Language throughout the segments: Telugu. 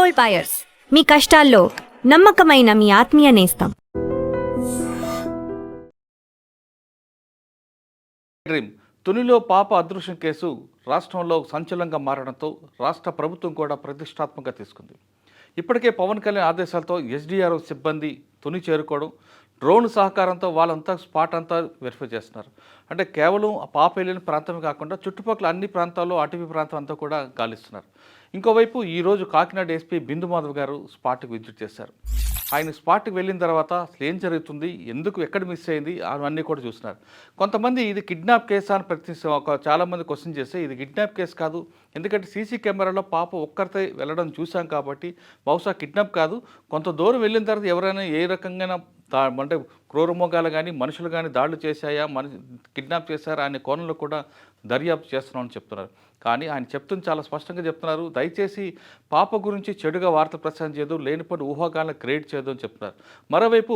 గోల్డ్ బయర్స్, మీ కష్టాల్లో నమ్మకమైన మీ ఆత్మీయ నేస్తం. తునిలో పాప అదృశ్యం కేసు రాష్ట్రంలో సంచలనంగా మారడంతో రాష్ట్ర ప్రభుత్వం కూడా ప్రతిష్టాత్మకంగా తీసుకుంది. ఇప్పటికే పవన్ కళ్యాణ్ ఆదేశాలతో ఎస్డీఆర్ఎఫ్ సిబ్బంది తుని చేరుకోవడం, డ్రోన్ సహకారంతో వాళ్ళంతా స్పాట్ అంతా వెరిఫై చేస్తున్నారు. అంటే కేవలం ఆ పాప వెళ్ళిన ప్రాంతమే కాకుండా చుట్టుపక్కల అన్ని ప్రాంతాల్లో అటవీ ప్రాంతం అంతా కూడా గాలిస్తున్నారు. ఇంకోవైపు ఈరోజు కాకినాడ ఎస్పీ బిందు మాధవ్ గారు స్పాట్కి విజిట్ చేశారు. ఆయన స్పాట్కి వెళ్ళిన తర్వాత అసలు ఏం జరుగుతుంది, ఎందుకు ఎక్కడ మిస్ అయింది అవన్నీ కూడా చూస్తున్నారు. కొంతమంది ఇది కిడ్నాప్ కేసు అని చాలామంది క్వశ్చన్ చేస్తే ఇది కిడ్నాప్ కేసు కాదు, ఎందుకంటే సీసీ కెమెరాలో పాప ఒక్కరితో వెళ్ళడం చూసాం కాబట్టి బహుశా కిడ్నాప్ కాదు, కొంత దూరం వెళ్ళిన తర్వాత ఎవరైనా ఏ రకంగా అంటే క్రూరమృగాలు కానీ మనుషులు కానీ దాడులు చేశాయా, కిడ్నాప్ చేశారా అనే కోణంలో కూడా దర్యాప్తు చేస్తున్నామని చెప్తున్నారు. కానీ ఆయన చెప్తుంది చాలా స్పష్టంగా చెప్తున్నారు, దయచేసి పాప గురించి చెడుగా వార్త ప్రచారం చేయదు, లేనిపోయిన ఊహాగాలను క్రియేట్ చేయదు అని చెప్తున్నారు. మరోవైపు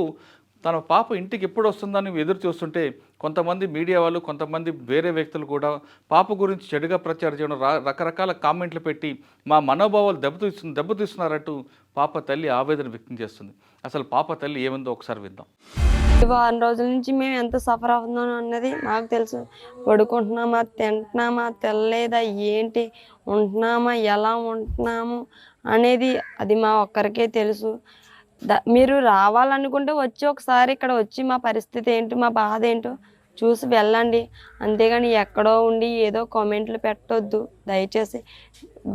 తన పాప ఇంటికి ఎప్పుడు వస్తుందని ఎదురు చూస్తుంటే కొంతమంది మీడియా వాళ్ళు, కొంతమంది వేరే వ్యక్తులు కూడా పాప గురించి చెడుగా ప్రచారం చేయడం, రకరకాల కామెంట్లు పెట్టి మా మనోభావాలు దెబ్బతీస్తున్నారంటూ పాప తల్లి ఆవేదన వ్యక్తం చేస్తుంది. అసలు పాప తల్లి ఏముందో ఒకసారి విద్దాం. వారం రోజుల నుంచి మేము ఎంత సఫర్ అవుతున్నాం అన్నది మాకు తెలుసు. పడుకుంటున్నామా, తింటున్నామా, తెల్లలేదా, ఏంటి ఉంటున్నామా, ఎలా ఉంటున్నాము అనేది అది మా ఒక్కరికే తెలుసు. మీరు రావాలనుకుంటే వచ్చి ఒకసారి ఇక్కడ వచ్చి మా పరిస్థితి ఏంటో, మా బాధ ఏంటో చూసి వెళ్ళండి. అంతేగాని ఎక్కడో ఉండి ఏదో కామెంట్లు పెట్టొద్దు దయచేసి.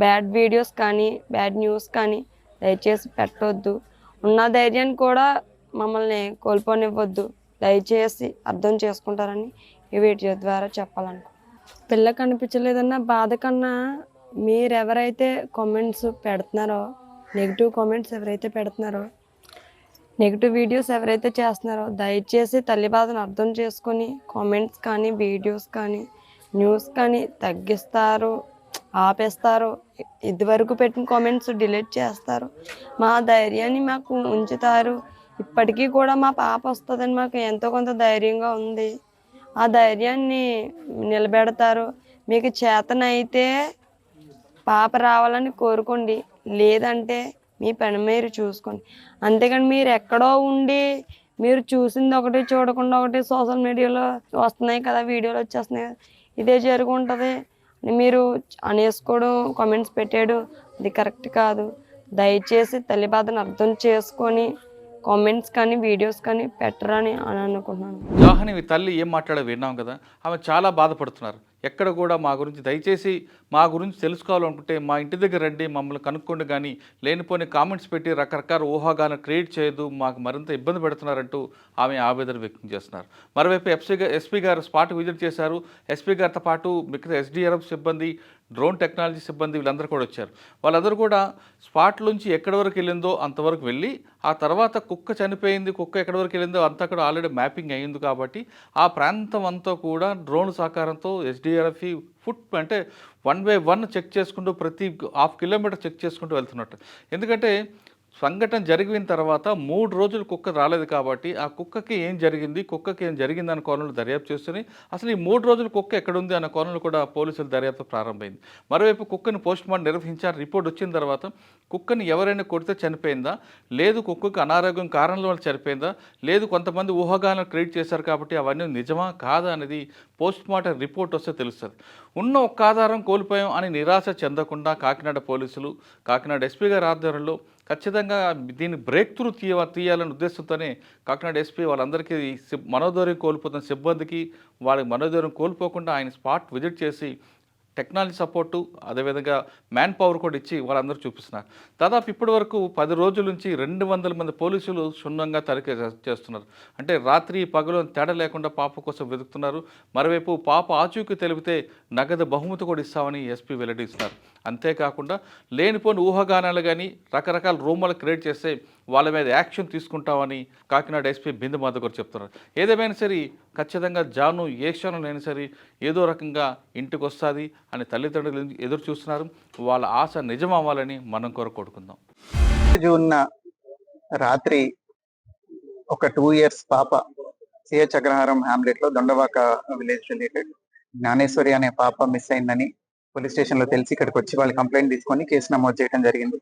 బ్యాడ్ వీడియోస్ కానీ బ్యాడ్ న్యూస్ కానీ దయచేసి పెట్టొద్దు. ఉన్న ధైర్యాన్ని కూడా మమ్మల్ని కోల్పోనివ్వద్దు, దయచేసి అర్థం చేసుకుంటారని ఈ వీడియో ద్వారా చెప్పాలనుకో. పిల్ల కనిపించలేదన్న బాధ కన్నా మీరెవరైతే కామెంట్స్ పెడుతున్నారో, నెగిటివ్ కామెంట్స్ ఎవరైతే పెడుతున్నారో, నెగిటివ్ వీడియోస్ ఎవరైతే చేస్తున్నారో దయచేసి తల్లి బాధను అర్థం చేసుకొని కామెంట్స్ కానీ వీడియోస్ కానీ న్యూస్ కానీ తగ్గిస్తారు, ఆపేస్తారు. ఇదివరకు పెట్టిన కామెంట్స్ డిలీట్ చేస్తారు, మా ధైర్యాన్ని మాకు ఉంచుతారు. ఇప్పటికీ కూడా మా పాప వస్తుందని మాకు ఎంతో కొంత ధైర్యంగా ఉంది. ఆ ధైర్యాన్ని నిలబెడతారు. మీకు చేతనైతే పాప రావాలని కోరుకోండి, లేదంటే మీ పని మీరు చూసుకోండి. అంతేకాని మీరు ఎక్కడో ఉండి మీరు చూసింది ఒకటి చూడకుండా ఒకటి సోషల్ మీడియాలో వస్తున్నాయి కదా, వీడియోలు వచ్చేస్తున్నాయి కదా, ఇదే జరుగుంటుంది మీరు అనేసుకోవడం, కామెంట్స్ పెట్టేయడం అది కరెక్ట్ కాదు. దయచేసి తల్లి బాధను అర్థం చేసుకొని కామెంట్స్ కానీ వీడియోస్ కానీ పెట్టరని అనుకుంటున్నాను. జాహ్నవి తల్లి ఏం మాట్లాడో విన్నాం కదా, ఆమె చాలా బాధపడుతున్నారు. ఎక్కడ కూడా మా గురించి దయచేసి మా గురించి తెలుసుకోవాలనుకుంటే మా ఇంటి దగ్గర రండి, మమ్మల్ని కనుక్కోండి, కానీ లేనిపోని కామెంట్స్ పెట్టి రకరకాల ఊహాగాలను క్రియేట్ చేయదు, మాకు మరింత ఇబ్బంది పెడుతున్నారంటూ ఆమె ఆవేదన వ్యక్తం చేస్తున్నారు. మరోవైపు ఎస్పీ గారు స్పాట్ విజిట్ చేశారు. ఎస్పీ గారితో పాటు మిగతా ఎస్డీఆర్ఎఫ్ సిబ్బంది, డ్రోన్ టెక్నాలజీ సిబ్బంది వీళ్ళందరూ కూడా వచ్చారు. వాళ్ళందరూ కూడా స్పాట్ నుంచి ఎక్కడి వరకు వెళ్ళిందో అంతవరకు వెళ్ళి, ఆ తర్వాత కుక్క చనిపోయింది, కుక్క ఎక్కడి వరకు వెళ్ళిందో అంతా కూడా ఆల్రెడీ మ్యాపింగ్ అయ్యింది కాబట్టి ఆ ప్రాంతం అంతా కూడా డ్రోన్ సహకారంతో ఎస్డీఆర్ఎఫ్ అంటే 1 by 1 చెక్ చేసుకుంటూ ప్రతి ½ కిలోమీటర్ చెక్ చేసుకుంటూ వెళ్తున్నట్టు. ఎందుకంటే సంఘటన జరిగిన తర్వాత 3 రోజులు కుక్క రాలేదు కాబట్టి ఆ కుక్కకి ఏం జరిగింది, కుక్కకి ఏం జరిగింది అన్న కోణంలో దర్యాప్తు చేస్తూనే అసలు ఈ 3 రోజులు కుక్క ఎక్కడుంది అన్న కోణంలో కూడా పోలీసులు దర్యాప్తు ప్రారంభమైంది. మరోవైపు కుక్కను పోస్ట్మార్టం నిర్వహించారు. రిపోర్ట్ వచ్చిన తర్వాత కుక్కని ఎవరైనా కొడితే చనిపోయిందా, లేదు కుక్కకు అనారోగ్యం కారణాల వల్ల చనిపోయిందా, లేదు కొంతమంది ఊహాగానాలు క్రియేట్ చేశారు కాబట్టి అవన్నీ నిజమా కాదా అనేది పోస్ట్మార్టం రిపోర్ట్ వస్తే తెలుస్తుంది. ఉన్న ఒక్క ఆధారం కోల్పోయాం అని నిరాశ చెందకుండా కాకినాడ పోలీసులు, కాకినాడ ఎస్పీ గారి ఆధ్వర్యంలో ఖచ్చితంగా దీన్ని బ్రేక్ త్రూ తీయాలనే ఉద్దేశంతోనే కాకినాడ ఎస్పీ వాళ్ళందరికీ మనోధైర్యం కోల్పోతున్న సిబ్బందికి వాళ్ళకి మనోధైర్యం కోల్పోకుండా ఆయన స్పాట్ విజిట్ చేసి టెక్నాలజీ సపోర్టు, అదేవిధంగా మ్యాన్ పవర్ కూడా ఇచ్చి వాళ్ళందరూ చూపిస్తున్నారు. దాదాపు ఇప్పటి వరకు 10 రోజుల నుంచి 200 మంది పోలీసులు క్షుణ్ణంగా తనిఖీ చేస్తున్నారు. అంటే రాత్రి పగలు తేడా లేకుండా పాప కోసం వెతుకుతున్నారు. మరోవైపు పాప ఆచూకీ తెలిపితే నగదు బహుమతి కూడా ఇస్తామని ఎస్పీ వెల్లడిస్తున్నారు. అంతేకాకుండా లేనిపోని ఊహాగానాలు కానీ రకరకాల రూమర్లు క్రియేట్ చేస్తే వాళ్ళ మీద యాక్షన్ తీసుకుంటామని కాకినాడ ఎస్పీ బిందు మాధవ్ గారు చెప్తున్నారు. ఏదేమైనా సరే ఖచ్చితంగా జాను ఏ క్షణంలో సరే ఏదో రకంగా ఇంటికి వస్తుంది అని తల్లిదండ్రులు ఎదురు చూస్తున్నారు. వాళ్ళ ఆశ నిజం అవ్వాలని మనం కోరుకుందాం. జూన్ రాత్రి ఒక 2 years పాప సిహెచ్ అగ్రహారం హ్యామ్లెట్ లో దొండవాక విలేజ్ రిలేటెడ్ జ్ఞానేశ్వరి అనే పాప మిస్ అయిందని పోలీస్ స్టేషన్ లో తెలిసి ఇక్కడికి వచ్చి వాళ్ళు కంప్లైంట్ తీసుకొని కేసు నమోదు చేయడం జరిగింది.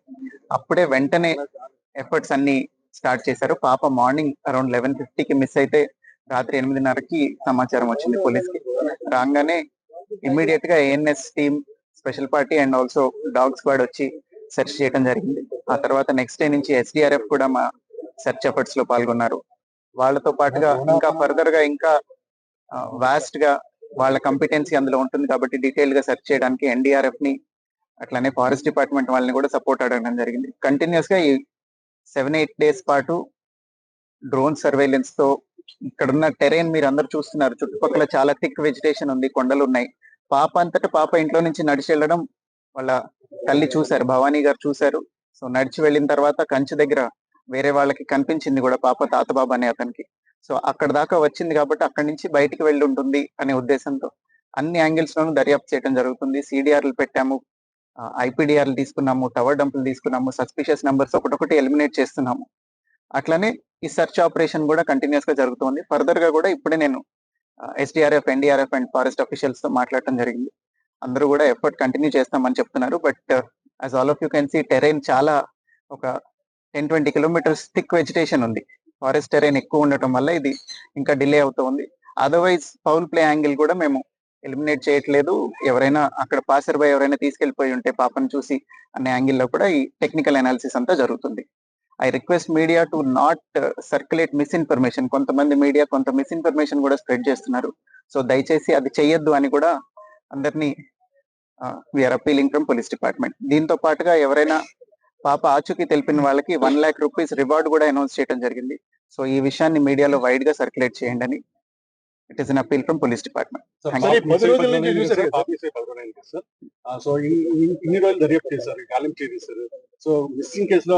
అప్పుడే వెంటనే ఎఫర్ట్స్ అన్ని స్టార్ట్ చేశారు. పాప మార్నింగ్ అరౌండ్ 11:50కి మిస్ అయితే రాత్రి 8:30కి సమాచారం వచ్చింది పోలీస్కి. రాగానే ఇమ్మీడియట్ గా ANS team, special party and also dog squad వచ్చి సెర్చ్ చేయడం జరిగింది. ఆ తర్వాత నెక్స్ట్ డే నుంచి ఎస్డిఆర్ఎఫ్ కూడా మా సెర్చ్ ఎఫర్ట్స్ లో పాల్గొన్నారు. వాళ్ళతో పాటుగా ఇంకా ఫర్దర్ గా ఇంకా వాస్ట్ గా వాళ్ళ కంపిటెన్సీ అందులో ఉంటుంది కాబట్టి డీటెయిల్ గా సెర్చ్ చేయడానికి ఎన్డీఆర్ఎఫ్ ని అట్లానే ఫారెస్ట్ డిపార్ట్మెంట్ వాళ్ళని కూడా సపోర్ట్ అడగడం జరిగింది. కంటిన్యూస్ గా ఈ 7-8 డేస్ పాటు డ్రోన్ సర్వేలెన్స్ తో ఇక్కడున్న టెరైన్ మీరు అందరు చూస్తున్నారు. చుట్టుపక్కల చాలా థిక్ వెజిటేషన్ ఉంది, కొండలు ఉన్నాయి. పాప అంతటా పాప ఇంట్లో నుంచి నడిచి వెళ్ళడం వాళ్ళ తల్లి చూశారు, భవానీ గారు చూశారు. సో నడిచి వెళ్ళిన తర్వాత కంచి దగ్గర వేరే వాళ్ళకి కనిపించింది కూడా పాప, తాతబాబు అనే అతనికి. సో అక్కడ దాకా వచ్చింది కాబట్టి అక్కడి నుంచి బయటికి వెళ్ళి ఉంటుంది అనే ఉద్దేశంతో అన్ని యాంగిల్స్ లోనూ దర్యాప్తు చేయడం జరుగుతుంది. సిడిఆర్లు పెట్టాము, ఐపీడిఆర్లు తీసుకున్నాము, టవర్ డంపులు తీసుకున్నాము, సస్పిషియస్ నెంబర్స్ ఒకటొకటి ఎలిమినేట్ చేస్తున్నాము. అట్లానే ఈ సెర్చ్ ఆపరేషన్ కూడా కంటిన్యూస్ గా జరుగుతుంది. ఫర్దర్ గా కూడా ఇప్పుడే నేను SDRF, NDRF and forest officials తో మాట్లాడటం జరిగింది. అందరూ కూడా ఎఫర్ట్ కంటిన్యూ చేస్తామని చెప్తున్నారు. But as all of you can see terrain చాలా ఒక 10-20 కిలోమీటర్స్ థిక్ వెజిటేషన్ ఉంది. ఫారెస్ట్ టెరైన్ ఎక్కువ ఉండటం వల్ల ఇది ఇంకా డిలే అవుతుంది. అదర్వైజ్ ఫౌల్ ప్లే యాంగిల్ కూడా మేము ఎలిమినేట్ చేయట్లేదు. ఎవరైనా అక్కడ పాసర్ బై ఎవరైనా తీసుకెళ్లిపోయి ఉంటే పాపను చూసి అనే యాంగిల్లో కూడా ఈ టెక్నికల్ అనాలిసిస్ అంతా జరుగుతుంది. I request media to not circulate misinformation. కొంతమంది మీడియా కొంత మిస్ఇన్ఫర్మేషన్ కూడా స్ప్రెడ్ చేస్తున్నారు. సో దయచేసి అది చెయ్యొద్దు అని కూడా అందరినీ we are appealing from police department. దీంతో పాటుగా ఎవరైనా పాప ఆచూకీ తెలిపిన వాళ్ళకి 1 lakh rupees రివార్డ్ కూడా అనౌన్స్ చేయడం జరిగింది. సో ఈ విషయాన్ని మీడియాలో వైడ్ గా సర్క్యులేట్ చేయండి అని it is an appeal from police department. So ఇన్ని రోజులు దర్యాప్తు చేశారు, గాలింపు చేశారు. సో మిస్సింగ్ కేసులో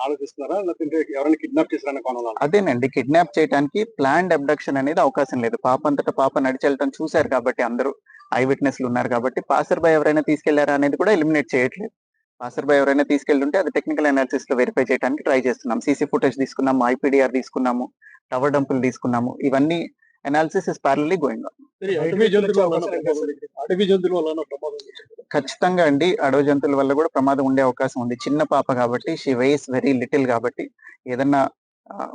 ఆలోచిస్తున్నారా, లేకపోతే ఎవరైనా కిడ్నాప్ చేశారన్న కోణంలో? అదేనండి, కిడ్నాప్ చేయడానికి ప్లాన్డ్ అబ్డక్షన్ అనేది అవకాశం లేదు. పాప అంతటా పాప నడిచి వెళ్ళటం చూశారు కాబట్టి అందరూ ఐ విట్నెస్లు ఉన్నారు కాబట్టి పాసర్ బై ఎవరైనా తీసుకెళ్లారా అనేది కూడా ఎలిమినేట్ చేయట్లేదు. పాసర్ బై ఎవరైనా తీసుకెళ్తుంటే అది టెక్నికల్ అనాలిసిస్ లో వెరిఫై చేయడానికి ట్రై చేస్తున్నాం. సీసీ ఫుటేజ్ తీసుకున్నాము, ఐపీడిఆర్ తీసుకున్నాము, టవర్ డంపులు తీసుకున్నాము. ఇవన్నీ అనాలిసిస్ ఇస్ ప్యారలీ గోయింగ్ ఆన్. అడవి జంతువుల వల్ల ఖచ్చితంగా అండి, అడవి జంతువుల వల్ల కూడా ప్రమాదం ఉండే అవకాశం ఉంది. చిన్న పాప కాబట్టి, షీ వెయిస్ వెరీ లిటిల్ కాబట్టి ఏదన్నా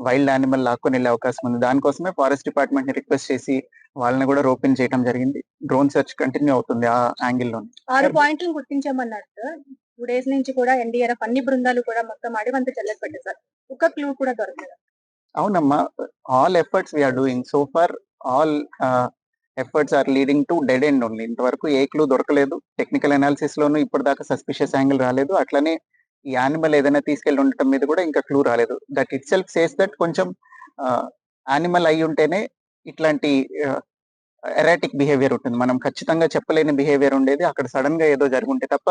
వైల్డ్ యానిమల్ లాక్కొని వెళ్ళే అవకాశం ఉంది. దానికోసమే ఫారెస్ట్ డిపార్ట్మెంట్ ని రిక్వెస్ట్ చేసి వాళ్ళని కూడా రోపిన్ చేయడం జరిగింది. డ్రోన్ సెర్చ్ కంటిన్యూ అవుతుంది ఆ యాంగిల్లో. 6 పాయింట్లు గుర్తించామన్నారు సార్. 2 days నుంచి కూడా ఎన్డీఆర్ఎఫ్ అన్ని బృందాలు కూడా మొత్తం అడివంతా చెల్లెలు పెట్టారు సార్. ఒక క్లూ కూడా దొరకలేదు. అవునమ్మా, all efforts we are doing. So far all efforts are leading to dead end only. ఇంతవరకు ఏ క్లూ దొరకలేదు. టెక్నికల్ అనాలిసిస్ లోను ఇప్పటిదాకా సస్పిషియస్ యాంగిల్ రాలేదు. అట్లనే ఈ యానిమల్ ఏదైనా తీసుకెళ్లి ఉండటం మీద కూడా ఇంకా క్లూ రాలేదు. That it self says that కొంచెం యానిమల్ అయి ఉంటేనే ఇట్లాంటి ఎరాటిక్ బిహేవియర్ ఉంటుంది. మనం ఖచ్చితంగా చెప్పలేని బిహేవియర్ ఉండేది, అక్కడ సడన్ గా ఏదో జరుగుంటే తప్ప.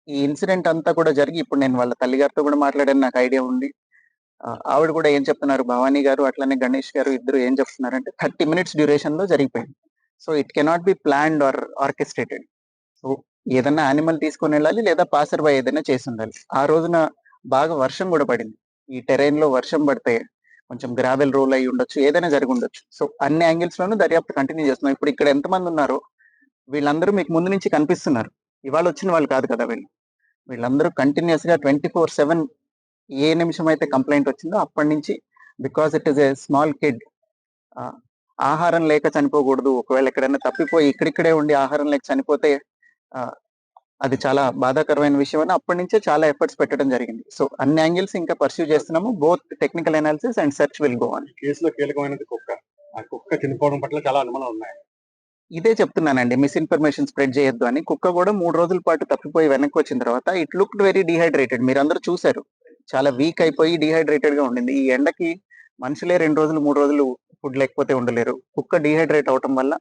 ఈ ఇన్సిడెంట్ అంతా కూడా జరిగి ఇప్పుడు నేను వాళ్ళ తల్లిగారితో కూడా మాట్లాడాను, నాకు ఐడియా ఉంది. ఆవిడ కూడా ఏం చెప్తున్నారు, భవానీ గారు అట్లానే గణేష్ గారు ఇద్దరు ఏం చెప్తున్నారంటే 30 minutes డ్యూరేషన్ లో జరిగిపోయింది. So it cannot be planned or orchestrated. So ఏదన్నా యానిమల్ తీసుకొని వెళ్ళాలి లేదా పాసర్ బై ఏదైనా చేసి ఉండాలి. ఆ రోజున బాగా వర్షం కూడా పడింది. ఈ టెరైన్ లో వర్షం పడితే కొంచెం గ్రావెల్ రోల్ అయి ఉండొచ్చు, ఏదైనా జరిగి ఉండొచ్చు. సో అన్ని యాంగిల్స్ లోనూ దర్యాప్తు కంటిన్యూ చేస్తున్నాం. ఇప్పుడు ఇక్కడ ఎంతమంది ఉన్నారో వీళ్ళందరూ మీకు ముందు నుంచి కనిపిస్తున్నారు. ఇవాళ వచ్చిన వాళ్ళు కాదు కదా వీళ్ళందరూ కంటిన్యూస్ గా 24/7 ఏ నిమిషం అయితే కంప్లైంట్ వచ్చిందో అప్పటి నుంచి, because it is a small kid, ఆహారం లేక చనిపోకూడదు. ఒకవేళ ఎక్కడైనా తప్పిపోయి ఇక్కడిక్కడే ఉండి ఆహారం లేక చనిపోతే అది చాలా బాధాకరమైన విషయం అని అప్పటి నుంచే చాలా ఎఫర్ట్స్ పెట్టడం జరిగింది. సో అన్ని యాంగిల్స్ ఇంకా పర్స్యూ చేస్తున్నాము. Both technical analysis and search will go on. కేసులో కీలకమైనది కుక్క. ఆ కుక్క చనిపోవడం పట్ల చాలా అనుమానాలు ఉన్నాయి. ఇదే చెప్తున్నానండి, మిస్ఇన్ఫర్మేషన్ స్ప్రెడ్ చేయొద్దు అని. కుక్క కూడా 3 రోజుల పాటు తప్పిపోయి వెనక్కి వచ్చిన తర్వాత ఇట్ లుక్డ్ వెరీ డిహైడ్రేటెడ్. మీరు అందరూ చూశారు, చాలా వీక్ అయిపోయి డిహైడ్రేటెడ్ గా ఉండింది. ఈ ఎండకి మనుషులే 2 రోజులు 3 రోజులు ఫుడ్ లేకపోతే ఉండలేరు. కుక్క డిహైడ్రేట్ అవటం వల్ల.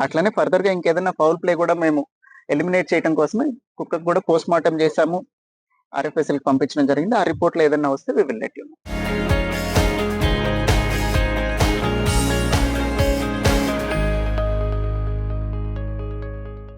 అట్లనే ఫర్దర్ గా ఇంకేదైనా ఫౌల్ ప్లే కూడా మేము ఎలిమినేట్ చేయడం కోసమే కుక్కకు కూడా పోస్ట్ మార్టం చేశాము, RFSL కి పంపించడం జరిగింది. ఆ రిపోర్ట్ లో ఏదైనా వస్తే we will let you no.